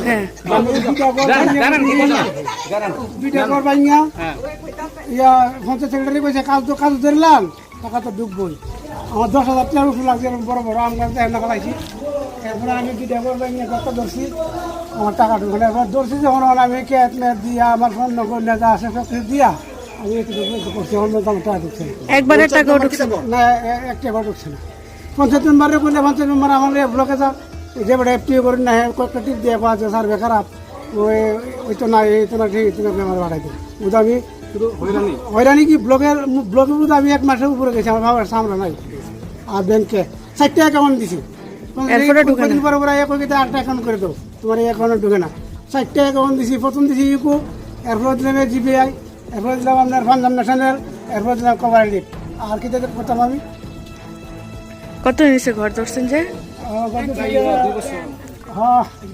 হ্যাঁ দুইটা ঘর ভাঙিয়া ইয়া পঞ্চায়েত সেক্রেটারি কইছে কাজ তো ধরলাম, টাকা তো ঢুকবই। আমার 10,000 টাকার উপর লাগছে, এরকম বড় বড় আম গাছ দেখা ফেলাইছি। এরপরে আমি দুইটা ঘর ভাঙিয়া গত ধরছি, আমার টাকা ঢুকে না। এবার ধরছি যখন আমি ক্যাট ম্যাট দিয়া আমার ফোন নম্বর যা আছে সব কিছু দিয়া আমি একটু করছি, আমার টাকা ঢুকছে না। একবারের টাকাও ঢুকছে না? না, একটা ঘর ঢুকছে না। পঞ্চায়েত মেম্বারে করলে পঞ্চায়েত মেম্বার আমার ব্লকে যা যে বেটা এফটিও করি না, কয়েকটা টিপ দিয়ে পাওয়া যায় সার্ভে খারাপ, ওই তো না, এই তো না, ঠিক আমার বাড়াই দিই। বুঝতে আমি হয়রানি কি ব্লকের বুঝতে আমি 1 মাসের উপরে গেছি, আমার বাবার সামনে নাই। আর ব্যাংকে 4টা অ্যাকাউন্ট দিছি, পরে একটা অ্যাকাউন্ট করে দেবো, তোমার এই অ্যাকাউন্টে ঢুকে না। 4টা অ্যাকাউন্ট দিছি, প্রথম দিছি ইউকো, এরপরে দিলাম জিপিআই, এরপরে দিলাম আপনার পাঞ্জাব ন্যাশনাল, এরপরে দিলাম কোঅপারেটিভ। আর কি করতাম আমি? কত নিচে ঘর ধরছেন যে? হ্যাঁ।